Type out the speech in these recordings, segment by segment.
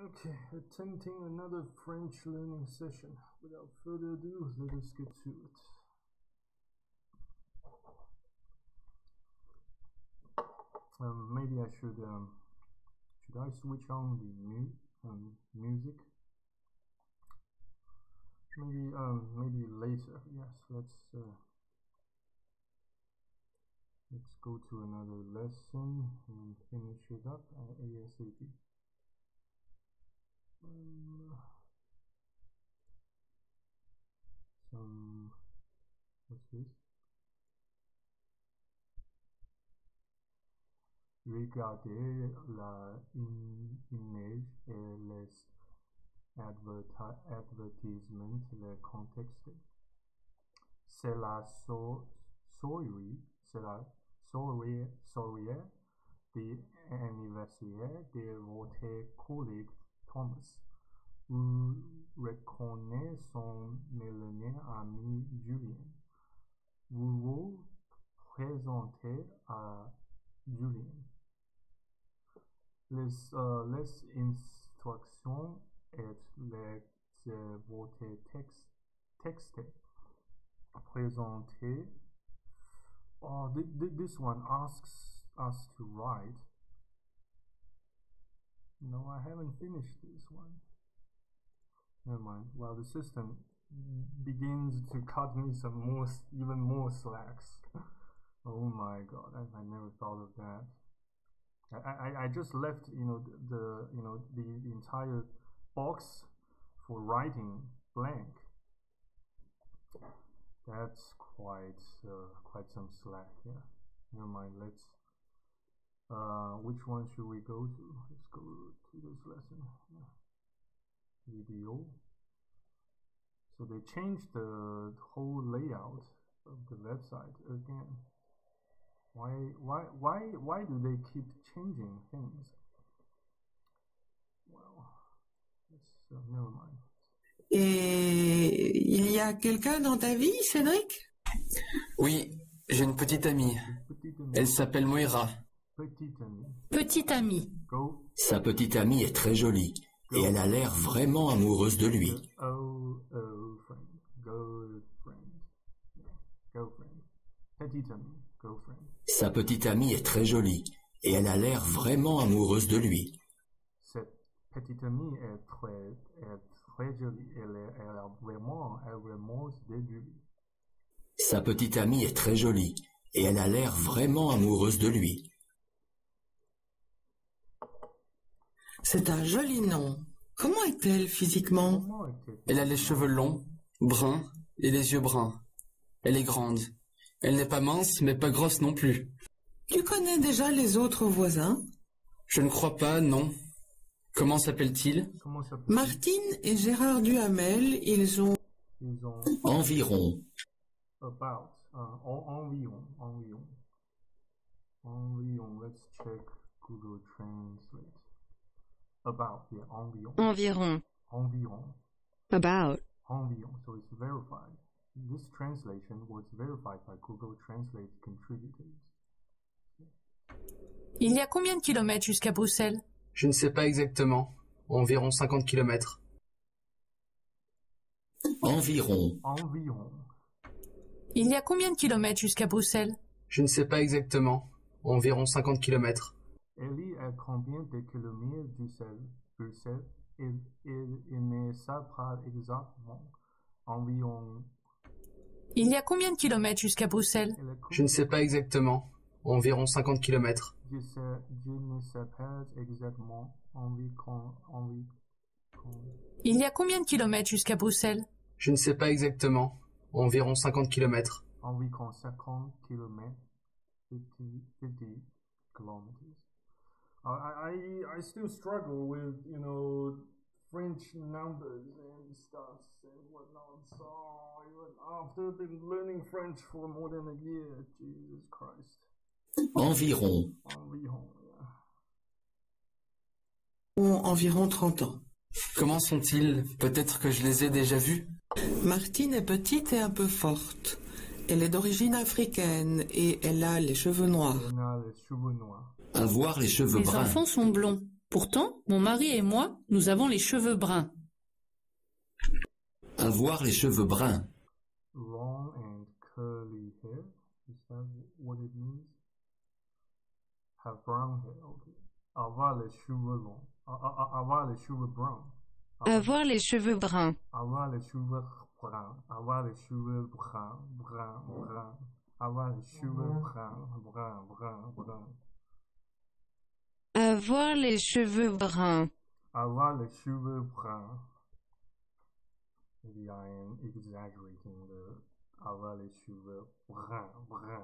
Okay, attempting another French learning session. Without further ado, let us get to it. Maybe I should I switch on the music? Maybe later. Yes, let's go to another lesson and finish it up ASAP. What's this? Regardez la image et les advertisements, le contexte. C'est la soirée d'anniversaire de votre collègue Thomas. Vous reconnaissez son meilleur ami Julien. Vous vous présentez à Julien. Les instructions et votre texte présenté. Oh, this one asks us to write. No, I haven't finished this one. Never mind. Well, the system begins to cut me even more slacks. Oh my god, I never thought of that. I just left the entire box for writing blank. That's quite some slack. Yeah. Never mind. Let's. Which one should we go to? Let's go to this lesson. Yeah. Video. So they changed the whole layout of the website again. Why do they keep changing things? Well, never mind. Et il y a quelqu'un dans ta vie, Cédric? Oui, j'ai une petite amie. Elle s'appelle Moira. Petite amie. Sa petite amie est très jolie et elle a l'air vraiment amoureuse de lui. Sa petite amie est très jolie et elle a l'air vraiment amoureuse de lui. Cette petite amie est très jolie, elle a vraiment amoureuse de lui. Sa petite amie est très jolie et elle a l'air vraiment amoureuse de lui. C'est un joli nom. Comment est-elle physiquement? Elle a les cheveux longs, bruns et les yeux bruns. Elle est grande. Elle n'est pas mince, mais pas grosse non plus. Tu connais déjà les autres voisins? Je ne crois pas, non. Comment s'appelle-t-il? Martine et Gérard Duhamel, ils ont... Environ. Environ, let's check Google Translate. About, yeah, environ. About. Environ, so it's verified. This translation was verified by Google Translate contributors. Il y a combien de kilomètres jusqu'à Bruxelles? Je ne sais pas exactement. Environ 50 kilomètres. Environ. Il y a combien de kilomètres jusqu'à Bruxelles? Je ne sais pas exactement. Environ 50 kilomètres. Ellie a combien de kilomètres Bruxelles? Il ne sait pas exactement. Environ. Il y a combien de kilomètres jusqu'à Bruxelles? Je ne sais pas exactement. Environ 50 kilomètres. Je ne sais pas exactement. Il y a combien de kilomètres jusqu'à Bruxelles? Je ne sais pas exactement. Environ 50 kilomètres. Environ 50 kilomètres. 50 kilometers. I still struggle with, French numbers and stuff and whatnot. So even after been learning French for more than a year, Jesus Christ. Environ. Environ 30 ans. Comment sont-ils? Peut-être que je les ai déjà vus? Martine est petite et un peu forte. Elle est d'origine africaine et elle a les cheveux noirs. Avoir les cheveux bruns. Les enfants sont blonds. Pourtant, mon mari et moi, nous avons les cheveux bruns. Avoir les cheveux bruns. Long and curly hair. Is that what it means? Have brown hair. Okay. Avoir les cheveux longs. Avoir les cheveux bruns. Avoir les cheveux bruns. Avoir les cheveux bruns. Avoir les cheveux bruns. Brun. Avoir les cheveux bruns. Brun. Avoir les cheveux bruns. Avoir les cheveux bruns. Maybe I am exaggerating the avoir les cheveux bruns. Brown.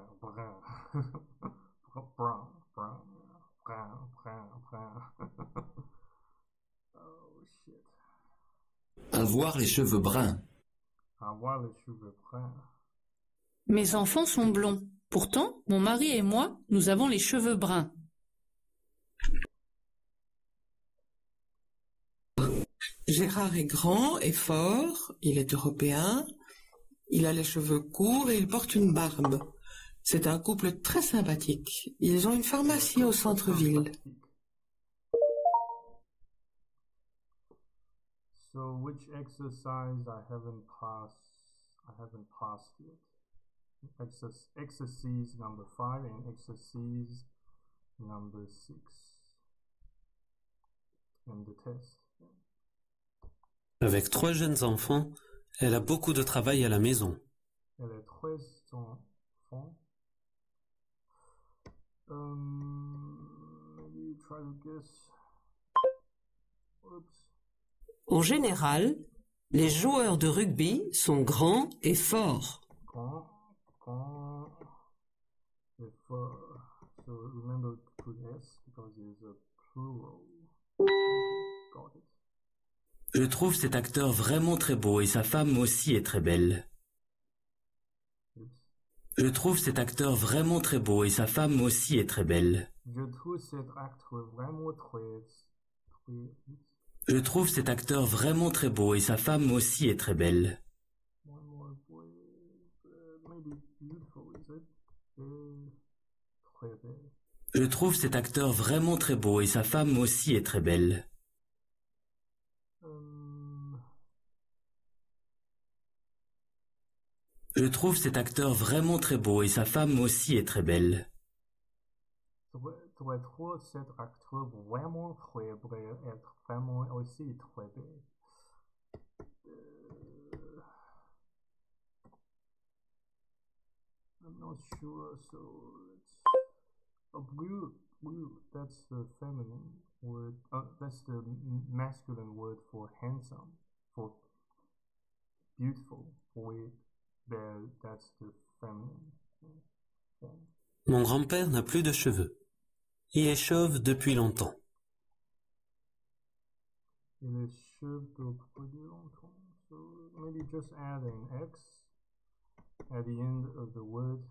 Oh shit. Avoir les cheveux bruns. Avoir les cheveux bruns. Mes enfants sont blonds. Pourtant, mon mari et moi, nous avons les cheveux bruns. Gérard est grand et fort, il est européen, il a les cheveux courts et il porte une barbe. C'est un couple très sympathique. Ils ont une pharmacie au centre-ville. So which exercise I haven't passed yet. Exercise number 5 and exercise number 6. And the test. Avec 3 jeunes enfants, elle a beaucoup de travail à la maison. Elle a 3 enfants. Maybe try to guess. Oops. En général, les joueurs de rugby sont grands et forts. Grand et fort. So remember to put S because it's a plural. Got it. Je trouve cet acteur vraiment très beau et sa femme aussi est très belle. Je trouve cet acteur vraiment très beau et sa femme aussi est très belle. Je trouve cet acteur vraiment très... Je trouve cet acteur vraiment très beau et sa femme aussi est très belle. One more boy, maybe beautiful, is it? Très belle. Je trouve cet acteur vraiment très beau et sa femme aussi est très belle. Je trouve cet acteur vraiment très beau et sa femme aussi est très belle. Je trouve cet acteur vraiment très beau et sa femme aussi très belle. I'm not sure, so let's... blue, that's the feminine word, that's the masculine word for handsome, for beautiful, for belle, that's the feminine form. Mon grand-père n'a plus de cheveux. Il est chauve depuis longtemps. Il est chauve depuis longtemps, so maybe just add an X at the end of the word.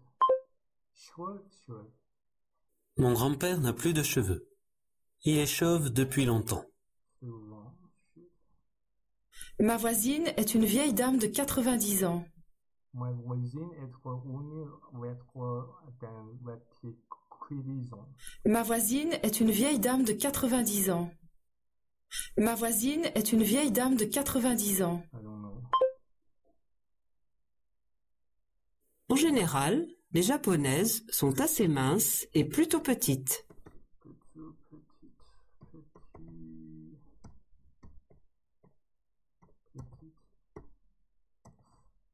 Short. Mon grand-père n'a plus de cheveux. Il est chauve depuis longtemps. Ma voisine est une vieille dame de 90 ans. Ma voisine est Ma voisine est une vieille dame de 90 ans. Ma voisine est une vieille dame de 90 ans. En général, les japonaises sont assez minces et plutôt petites.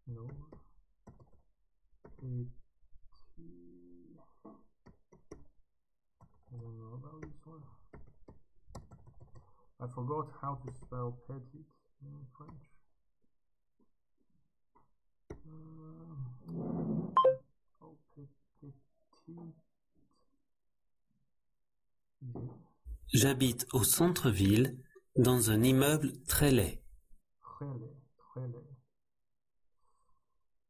No. I don't know about this one. I forgot how to spell petite in French. Oh, petite. J'habite au centre-ville, dans un immeuble très laid. Très laid.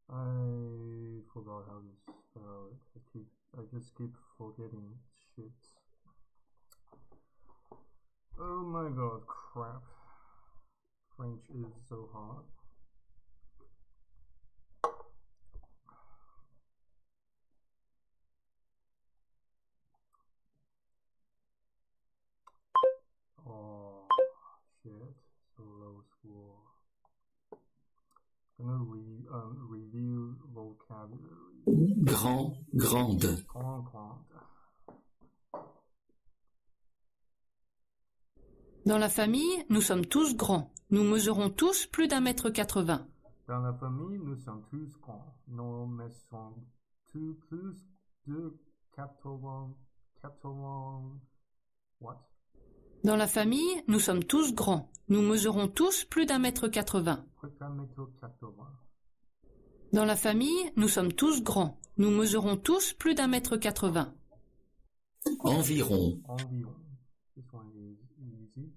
I forgot how to spell it. I just keep forgetting shit. Oh my god, crap. French is so hard. gonna review vocabulary. Grand, grande. Grand, grande. Dans la famille, nous sommes tous grands. Nous mesurons tous plus d'1,80 m. Dans la famille, nous sommes tous grands. Nous mesurons tous plus de 80... What? Dans la famille, nous sommes tous grands. Nous mesurons tous plus d'1,80 m. Plus d'1,80 m. Dans la famille, nous sommes tous grands. Nous mesurons tous plus d'1,80 m. Environ. Environ. This one is easy.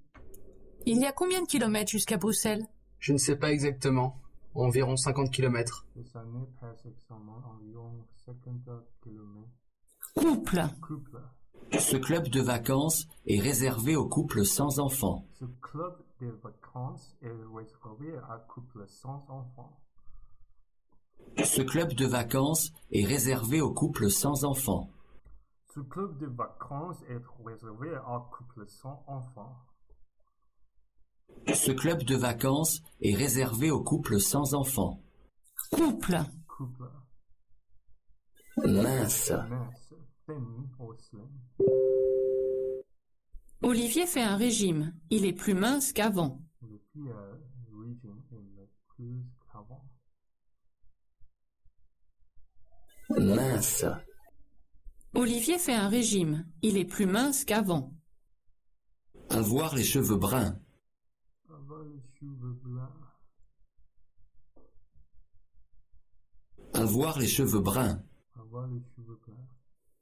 Il y a combien de kilomètres jusqu'à Bruxelles? Je ne sais pas exactement. Environ 50 km. Ça n'est pas exactement environ 50 km. Couple. Couple. Ce club de vacances est réservé aux couples sans enfants. Ce club de vacances est réservé à couples sans enfants. Ce club de vacances est réservé aux couples sans enfants. Ce club de vacances est réservé à couples sans enfants. Ce club de vacances est réservé aux couples sans enfants. Couple. Couple. Mince. Mince. Thin or slim. Olivier fait un régime. Il est plus mince qu'avant. Le régime est plus qu'avant. Mince. Olivier fait un régime. Il est plus mince qu'avant. Avoir les cheveux bruns. Avoir les cheveux blancs. Avoir les cheveux bruns. Avoir les cheveux blancs.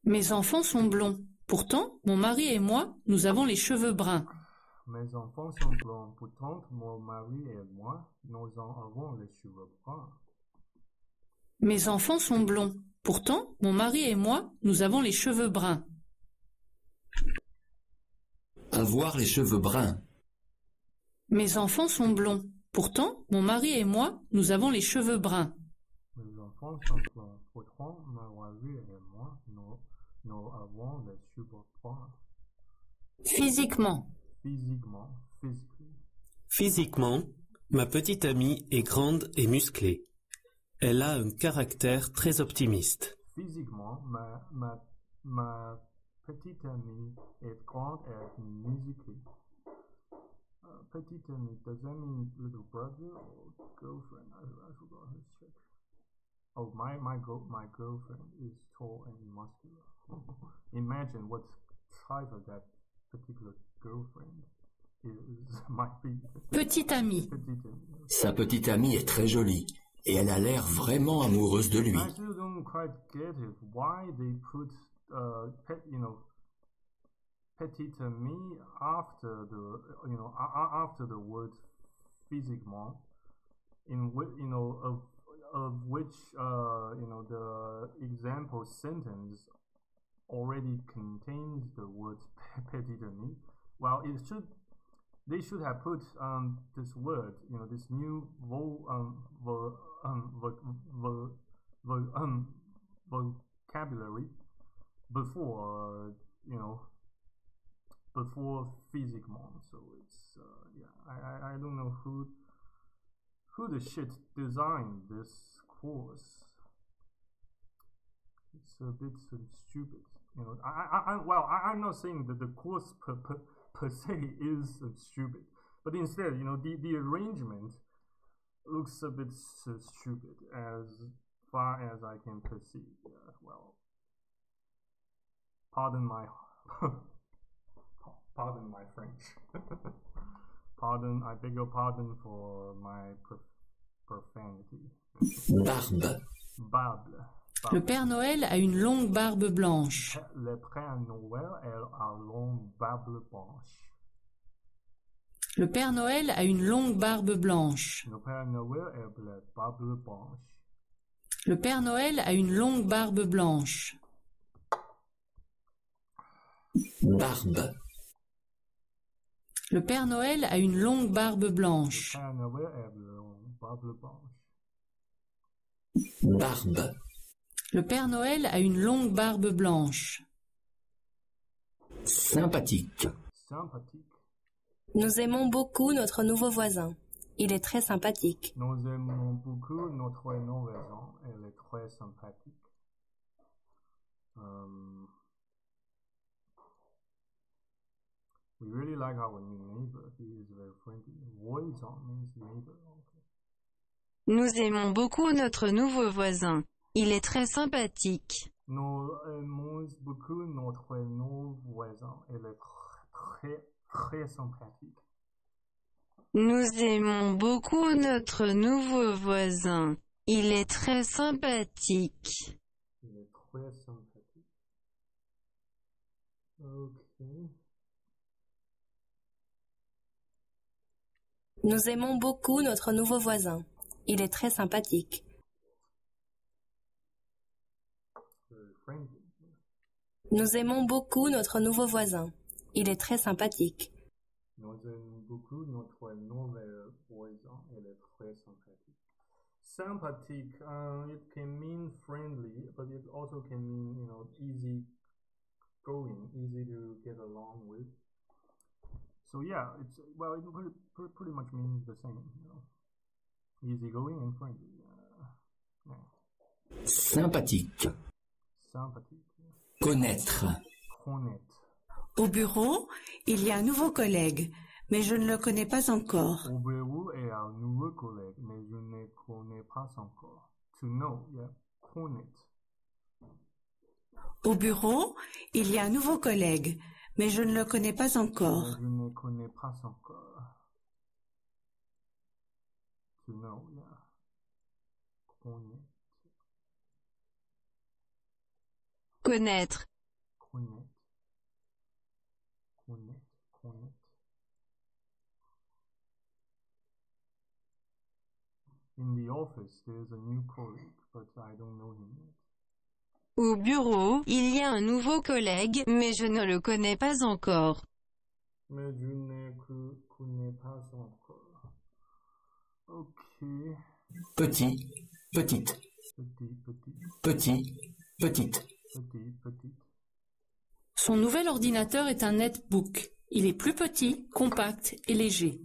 Mes enfants sont blonds. Pourtant, mon mari et moi, nous avons les cheveux bruns. Mes enfants sont blonds. Pourtant, mon mari et moi, nous avons les cheveux bruns. Mes enfants sont blonds. Pourtant, mon mari et moi, nous avons les cheveux bruns. Avoir les cheveux bruns. Mes enfants sont blonds. Pourtant, mon mari et moi, nous avons les cheveux bruns. Mes enfants sont blonds. Pourtant, mon mari et moi, nous avons les cheveux bruns. Physiquement. Physiquement. Physically. Physiquement, ma petite amie est grande et musclée. Elle a un caractère très optimiste. Physiquement, ma petite amie est grande et musclée. Petite amie, does that mean little brother or girlfriend? I forgot to check. Oh, my girlfriend is tall and muscular. Imagine what type of that particular girlfriend might be. Petite amie. Sa petite amie est très jolie et elle a l'air vraiment amoureuse de lui. I still don't quite get it. Why they put petite amie after after the word physiquement, in which of which the example sentence already contains the word petite amie. Well, they should have put this word, this new vocabulary before before physiquement. So it's I don't know who the shit designed this course. It's a bit stupid. I'm not saying that the course per se is stupid, but instead, the arrangement looks a bit stupid as far as I can perceive. Pardon my French. I beg your pardon for my profanity. Barbe. Barbe. Le Père Noël a une longue barbe blanche. Le Père Noël a une longue barbe blanche. Le Père Noël a une longue barbe blanche. Le Père Noël a la barbe blanche. Le Père Noël a une longue barbe blanche. Barbe. Le Père Noël a une longue barbe blanche. Le Père Noël a une longue barbe blanche. Barbe. Le Père Noël a une longue barbe blanche. Sympathique. Sympathique. Nous aimons beaucoup notre nouveau voisin. Il est très sympathique. Nous aimons beaucoup notre nouveau voisin. Elle est très sympathique. We really like our new neighbor. He is very friendly. Voisin means neighbor. Okay. Nous aimons beaucoup notre nouveau voisin. Il est très sympathique. Nous aimons beaucoup notre nouveau voisin. Elle est très sympathique. Nous aimons beaucoup notre nouveau voisin. Il est très sympathique. Il est très sympathique. Okay. Nous aimons beaucoup notre nouveau voisin. Il est très sympathique. Nous aimons beaucoup notre nouveau voisin. Il est très sympathique. Nous aimons beaucoup notre nouveau voisin. Il est très sympathique. Sympathique, it can mean friendly, but it also can mean, easy going, easy to get along with. So yeah, it pretty much means the same, easy going and friendly. Yeah. Sympathique. Sympathique. Connaître. Connaître. Au bureau, il y a un nouveau collègue, mais je ne le connais pas encore. Au bureau, il y a un nouveau collègue, mais je ne le connais pas encore. To know, yeah. Connaître. Au bureau, il y a un nouveau collègue, mais je ne le connais pas encore. Mais je ne connais pas encore. To know, yeah. Connaître. Connaître. Connaître. Connaître. Connaître. In the office, there's a new colleague, but I don't know him yet. Au bureau, il y a un nouveau collègue, mais je ne le connais pas encore. Mais je ne le connais pas encore. Ok. Petit, petite. Petit, Petit, petite. petit. Son nouvel ordinateur est un netbook. Il est plus petit, compact et léger.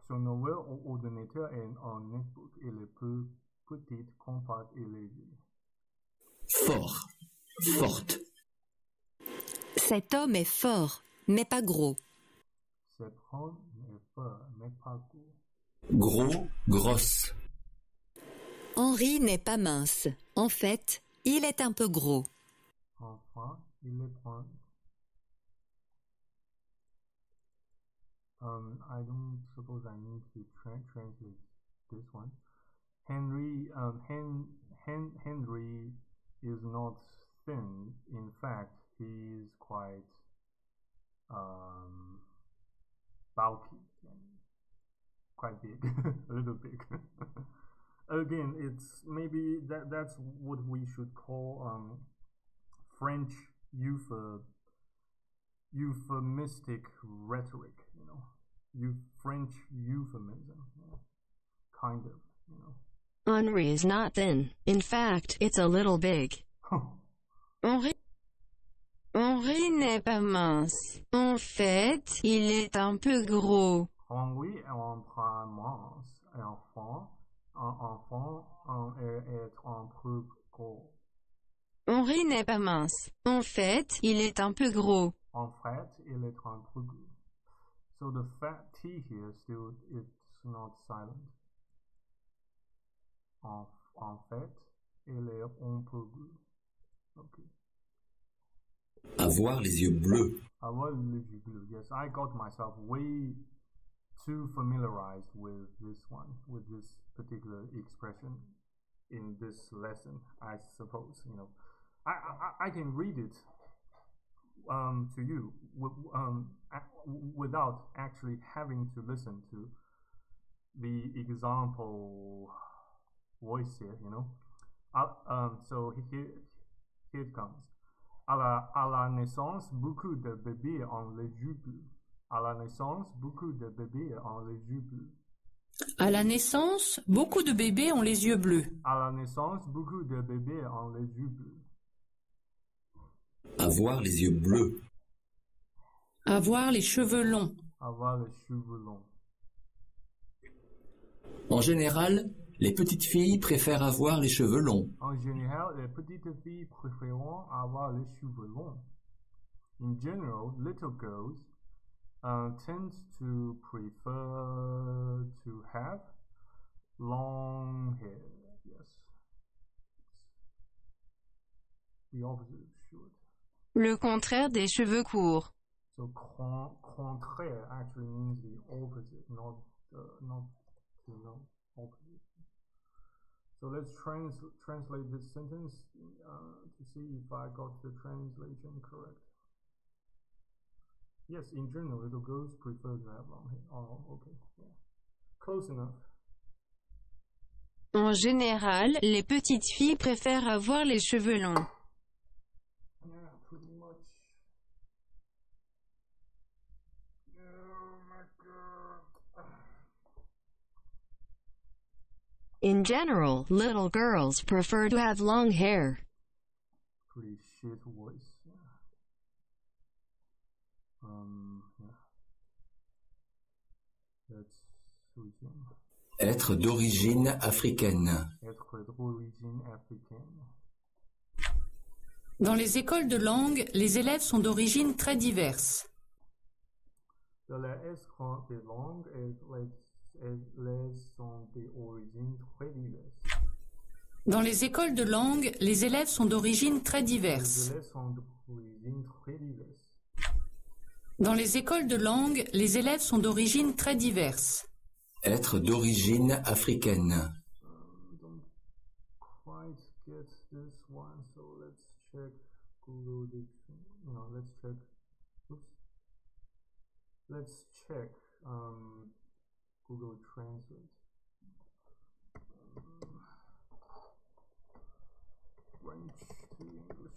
Son nouvel ordinateur est un netbook. Il est plus petit, compact et léger. Fort, forte. Cet homme est fort, mais pas gros. Cet homme est fort, mais pas gros. Gros, grosse. Henri n'est pas mince. En fait, il est un peu gros. Enfin, il est point. I don't suppose I need to translate this one. Henry is not thin. In fact, he is quite bulky and quite big, a little big. Again, it's maybe that's what we should call French euphemistic rhetoric, French euphemism, kind of, Henri is not thin. In fact, it's a little big. Henri n'est pas mince. En fait, il est un peu gros. Henri est un peu mince. Enfant est un peu gros. Henri n'est pas mince. En fait, il est un peu gros. En fait, il est un peu gros. So the fat T here still, it's not silent. En fait, il est un peu gros. Okay. Avoir les yeux bleus. Avoir les yeux bleus. Yes, I got myself way too familiarized with this one, with this particular expression in this lesson, I suppose. I can read it to you without actually having to listen to the example voice here, So here it comes. À la naissance, beaucoup de bébés ont les yeux bleus. À la naissance, beaucoup de bébés ont les yeux bleus. À la naissance, beaucoup de bébés ont les yeux bleus. À la naissance, beaucoup de bébés ont les yeux bleus. Avoir les yeux bleus. Avoir les cheveux longs. avoir les cheveux longs. En général, les petites filles préfèrent avoir les cheveux longs. En général, les petites filles préfèrent avoir les cheveux longs. In general, little girls tend to prefer to have long hair. Yes. The opposite of short. Le contraire des cheveux courts. So contraire actually means the opposite, not opposite. So let's translate this sentence to see if I got the translation correct. Yes, in general, little girls prefer to have long hair. Oh, okay. Yeah. Close enough. En général, les petites filles préfèrent avoir les cheveux longs. Yeah, pretty much. Oh my god. In general, little girls prefer to have long hair. Pretty shit voice. Yeah. Yeah. Let's resume. Être d'origine africaine. Être d'origine africaine. Dans les écoles de langue, les élèves sont d'origine très diverses. Dans les écoles de langue, les sont d'origine très diverses. Dans les écoles de langue, les élèves sont d'origine très diverses. Les élèves sont d'origine très diverses. Dans les écoles de langue, les élèves sont d'origine très diverses. Être d'origine africaine. Don't quite get this one, so let's check Google Dictionary. No, let's check. Oops. Let's check Google Translate. French to English.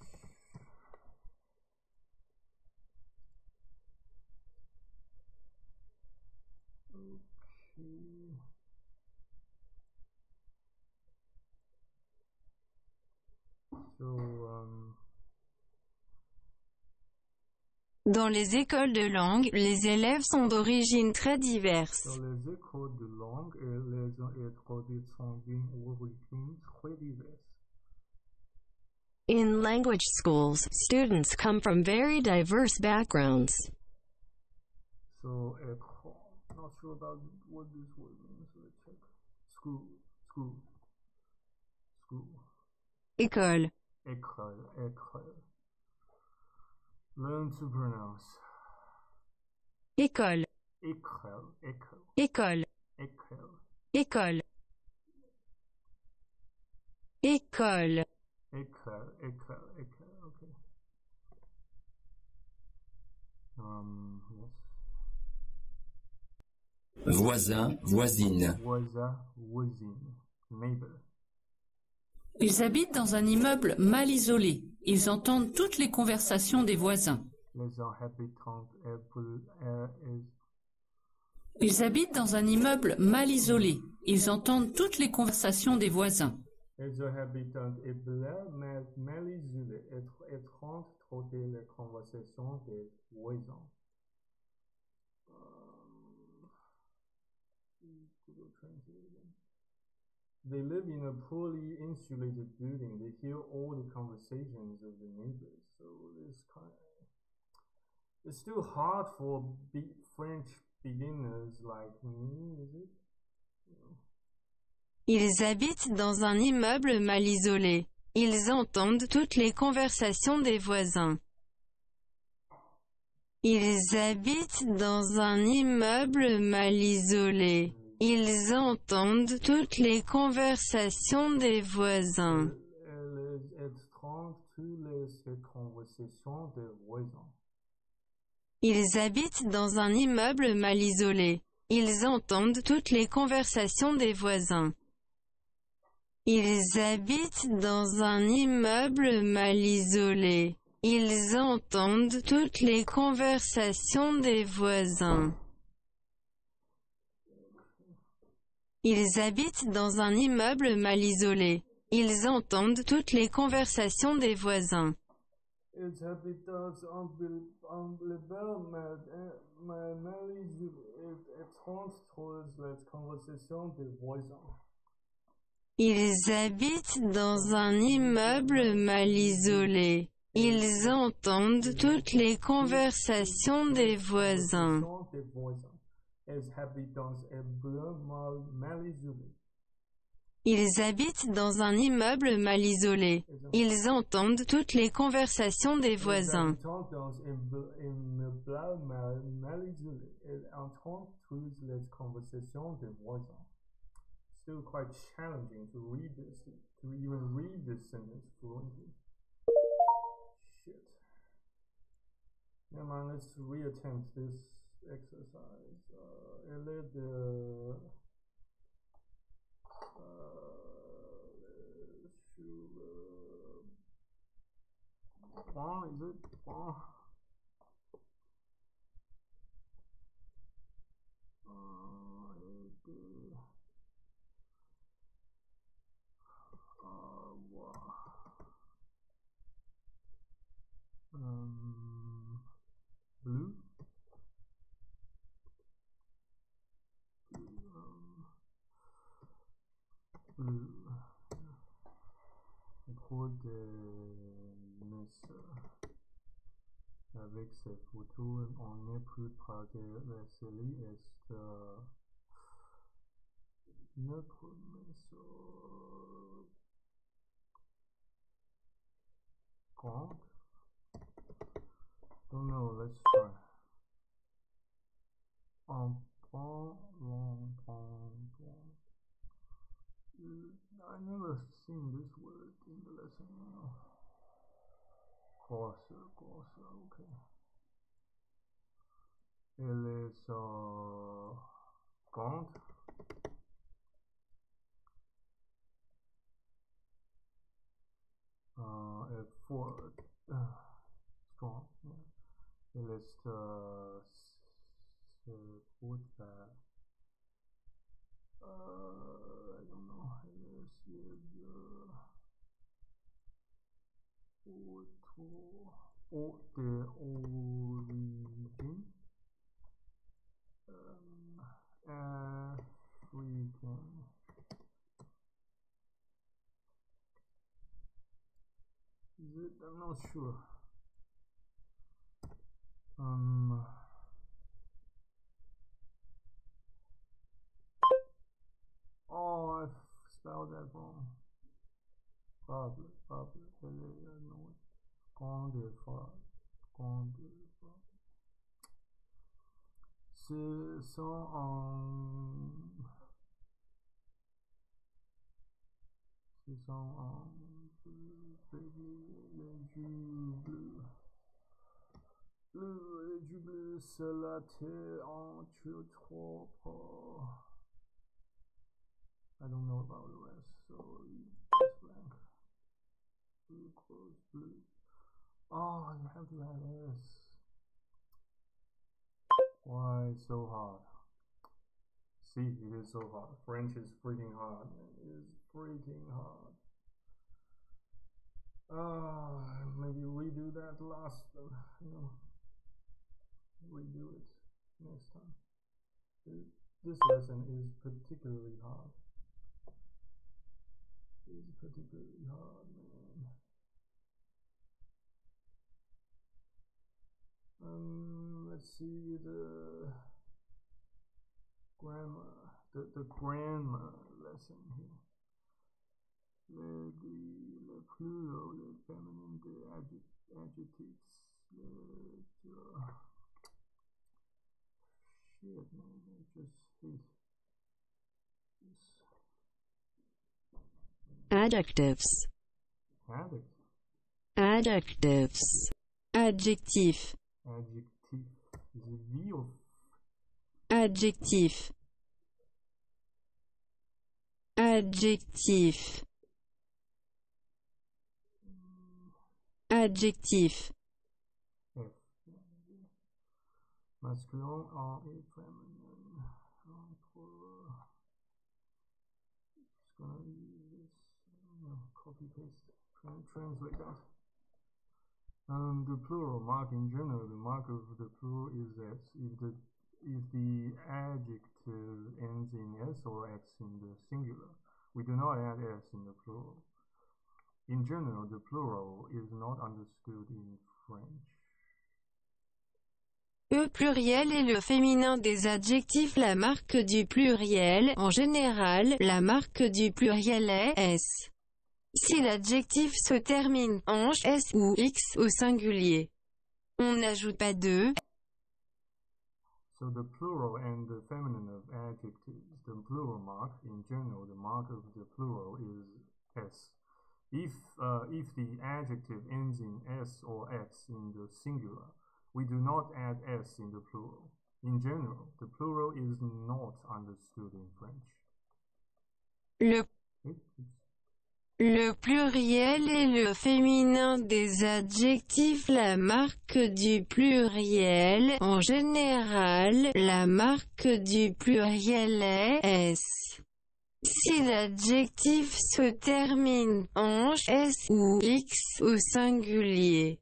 Dans les écoles de langue, les élèves sont d'origine très diverses. Dans les écoles de langue, les élèves sont d'origine très diverses. In language schools, students come from very diverse backgrounds. So, not sure about what this word means. Let's check. School. École. École. Learn to pronounce. École. École. École. École. École. Okay. Yes. Voisin, voisine. Voisine. Neighbor. Ils habitent dans un immeuble mal isolé. Ils entendent toutes les conversations des voisins. Ils habitent dans un immeuble mal isolé. Ils entendent toutes les conversations des voisins. Les habitants mal isolés entendent toutes les conversations des voisins. They live in a poorly insulated building. They hear all the conversations of the neighbors. So it's still hard for French beginners like me, is it? Ils habitent dans un immeuble mal isolé. Ils entendent toutes les conversations des voisins. Ils habitent dans un immeuble mal isolé. Ils entendent toutes les conversations des voisins. Ils habitent dans un immeuble mal isolé. Ils entendent toutes les conversations des voisins. Ils habitent dans un immeuble mal isolé. Ils entendent toutes les conversations des voisins. Ils habitent dans un immeuble mal isolé. Ils entendent toutes les conversations des voisins. its habitats les conversations des voisins. Ils habitent dans un immeuble mal isolé. Ils entendent toutes les conversations des voisins. Ils habitent dans un immeuble mal isolé. Ils entendent toutes les conversations des voisins. Still quite challenging to read this, to even read this sentence fluently. Shit. Never mind, let's reattempt this exercise. Is it? Blue? Blue. Pour des messieurs. Avec ces photos, on n'est plus près de la série est notre messieurs grand. Don't know, let's try. I never seen this word in the lesson. Grosser, okay. Elle est grande. For strong. Yeah. Elle est support that. I don't know. Elle est the origin. African. Is it? I'm not sure. Oh, I spelled that wrong. Probably. No. Grande fort. Ce sont les jus bleus. Les jus bleus salatés entre trop. I don't know about the rest, so it's blank. Blue close blue. Oh, you have to have S. Why so hard? See, it is so hard. French is freaking hard, man. It is freaking hard. Maybe redo that last, redo it next time. This lesson is particularly hard. It's particularly hard, man. Let's see the grammar, the grammar lesson here. Le plural, le feminine, the adjectives, shit, man, I just hate this. Adjectives. Adjectives. Adjectif. Adjectif. Is it V or? Adjectif. Adjectif. Adjectif. F. Masculin et féminin. Just gonna use this. Copy paste. Translate that. The plural mark in general, the mark of the plural is s. If the adjective ends in s or x in the singular, we do not add s in the plural. In general, the plural is not understood in French. Le pluriel est le féminin des adjectifs. La marque du pluriel, en général, la marque du pluriel est s. Si l'adjectif se termine en s ou x au singulier, on n'ajoute pas de. So the plural and the feminine of adjectives, the plural mark, in general, the mark of the plural is s. If the adjective ends in s or x in the singular, we do not add s in the plural. In general, the plural is not understood in French. Le pluriel est le féminin des adjectifs. La marque du pluriel, en général, la marque du pluriel est s. Si l'adjectif se termine en s ou x au singulier,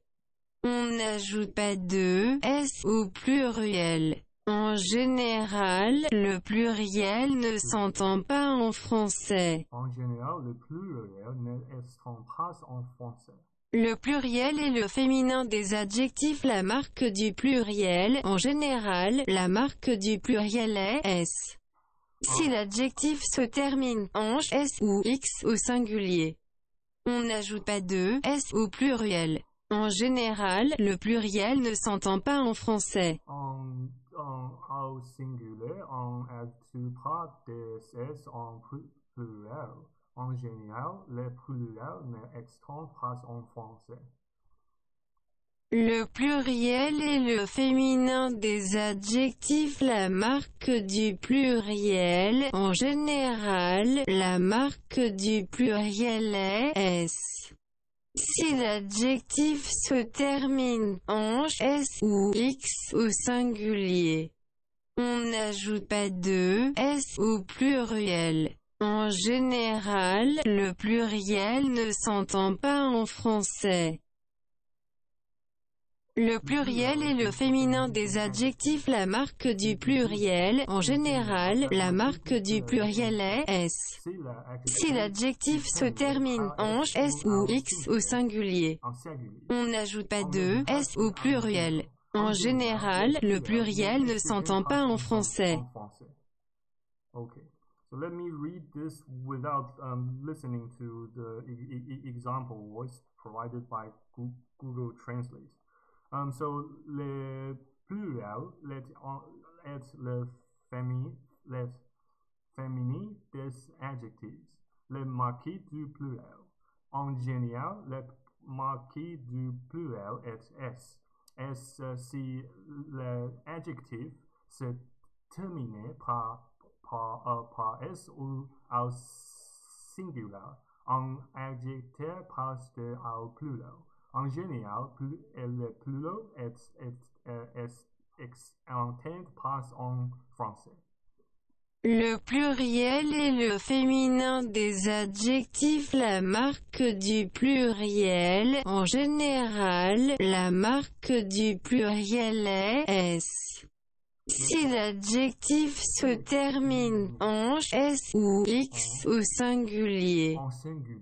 on n'ajoute pas de s au pluriel. En général, le pluriel ne s'entend pas en français. En général, le pluriel ne s'entend pas en français. Le pluriel est le féminin des adjectifs. La marque du pluriel, en général, la marque du pluriel est s. Si l'adjectif se termine en s ou x au singulier, on n'ajoute pas de s au pluriel. En général, le pluriel ne s'entend pas en français. Au singulier, on n'ajoute pas des s en pluriel. En général, le pluriel ne s'entend pas en français. Le pluriel est le féminin des adjectifs. La marque du pluriel, en général, la marque du pluriel est s. Si l'adjectif se termine en s ou x au singulier, on n'ajoute pas de s au pluriel. En général, le pluriel ne s'entend pas en français. Le pluriel est le féminin des adjectifs. La marque du pluriel, en général, la marque du pluriel est s. Si l'adjectif se termine en s ou x au singulier, on n'ajoute pas de s au pluriel. En général, le pluriel ne s'entend pas en français. Okay, so let me read this without listening to the example voice provided by Google Translate. So le pluriel est le féminin des adjectifs, le marqué du pluriel. En général, le marqué du pluriel est s. Si l'adjectif se termine par s ou au singulier, un adjectif passe au pluriel. En général, le pluriel s'entend pas en français. Le pluriel est le féminin des adjectifs. La marque du pluriel, en général, la marque du pluriel est s. Si l'adjectif se termine en s ou x au singulier,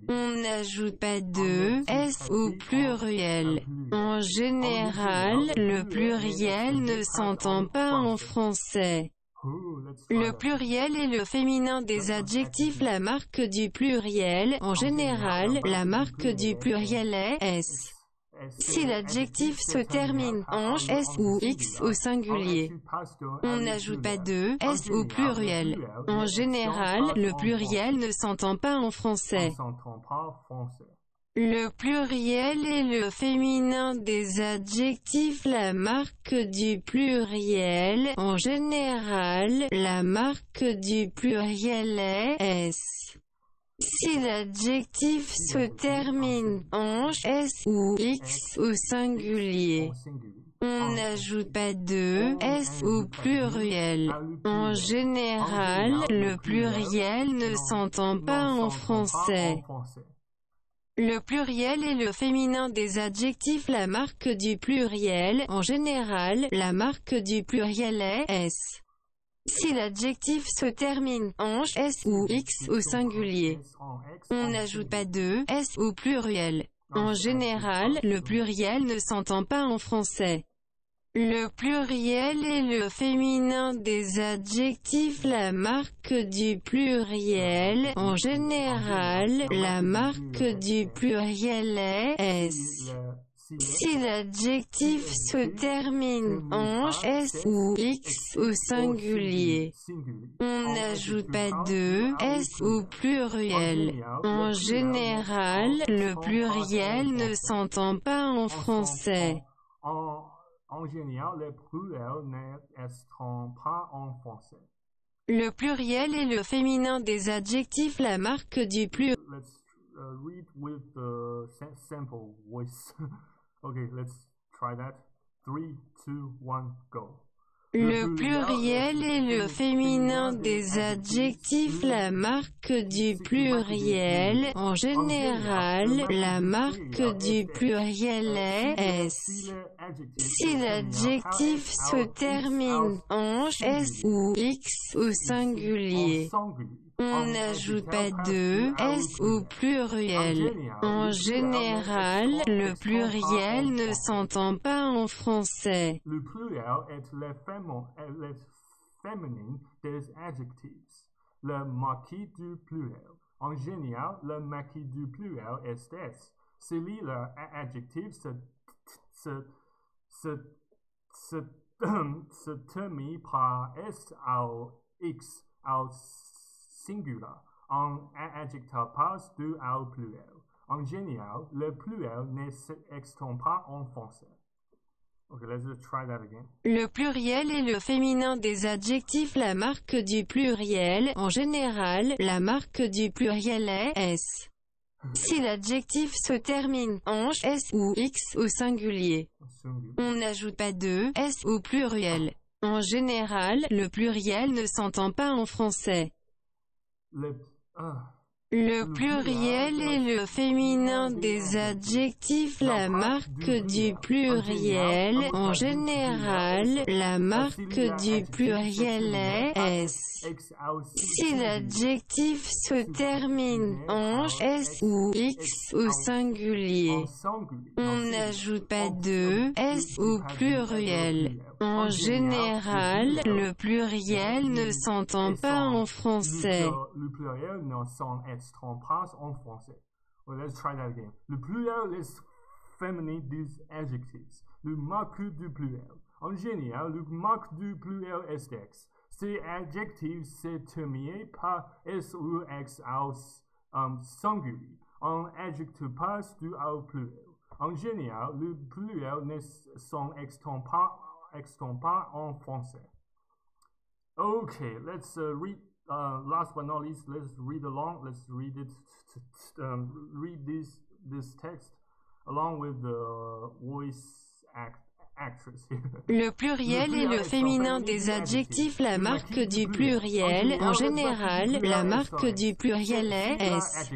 on n'ajoute pas de s au pluriel. En général, le pluriel ne s'entend pas en français. Le pluriel est le féminin des adjectifs. La marque du pluriel, en général, la marque du pluriel est s. Si l'adjectif se termine en s ou x au singulier, on n'ajoute pas de s au pluriel. En général, le pluriel ne s'entend pas en français. Le pluriel est le féminin des adjectifs. La marque du pluriel, en général, la marque du pluriel est s. Si l'adjectif se termine en s ou x au singulier, on n'ajoute pas de s au pluriel. En général, le pluriel ne s'entend pas en français. Le pluriel est le féminin des adjectifs. La marque du pluriel, en général, la marque du pluriel est S. Si l'adjectif se termine en S ou X au singulier, on n'ajoute pas de S au pluriel. En général, le pluriel ne s'entend pas en français. Le pluriel est le féminin des adjectifs. La marque du pluriel, en général, la marque du pluriel est S. Si l'adjectif se termine en S ou X au singulier, on n'ajoute pas de S au pluriel. En général, le pluriel ne s'entend pas en français. En général, le pluriel ne s'entend pas en français. Le pluriel est le féminin des adjectifs. La marque du pluriel. Let's read with the sample voice. Okay, let's try that. 3, 2, 1, go. Le pluriel est le féminin des adjectifs. La marque du pluriel, en général, la marque du pluriel est S. Si l'adjectif se termine en S ou X au singulier, on n'ajoute pas de S au pluriel. En général, le pluriel ne s'entend pas en français. Le pluriel est le féminin des adjectifs. Le marquis du pluriel. En général, le marquis du pluriel est S. Si l'adjectif se termine par S ou X au singular, on adjecte passe du au pluriel. En général, le pluriel ne s'extend pas en français. Okay, let's just try that again. Le pluriel est le féminin des adjectifs. La marque du pluriel, en général, la marque du pluriel est S. Si l'adjectif se termine en S ou X au singulier, on n'ajoute pas de S au pluriel. En général, le pluriel ne s'entend pas en français. Le pluriel est le féminin des adjectifs. La marque du pluriel, en général, la marque du pluriel est S. Si l'adjectif se termine en S ou X au singulier, on n'ajoute pas de S au pluriel. En général, le pluriel ne s'entend pas en français. Le pluriel ne s'entend pas en français. Well, let's try that again. Le pluriel est féminin des adjectifs. Le marque du pluriel. En général, le marque du pluriel est X. Ces adjectifs se terminent par S ou X au singulier. On adjecte pas du au pluriel. En général, le pluriel ne s'extend pas en français. Okay, let's read. Last but not least, let's read along. Let's read it. Read this text along with the voice actress here. Le pluriel est le féminin des adjectifs. La marque du pluriel, en général, la marque du pluriel est S.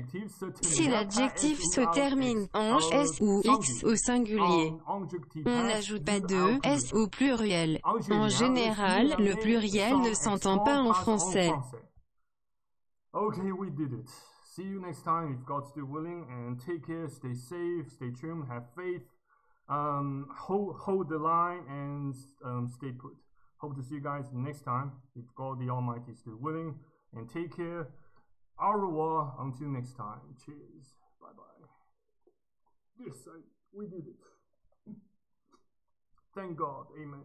Si l'adjectif se termine en S ou X au singulier, on n'ajoute pas de S au pluriel. En général, le pluriel ne s'entend pas en français. Okay, we did it. See you next time if God's still willing, and take care, stay safe, stay trim, have faith. Hold the line and stay put. Hope to see you guys next time if God the Almighty is still willing, and take care. Au revoir until next time. Cheers. Bye bye. Yes, we did it. Thank God. Amen.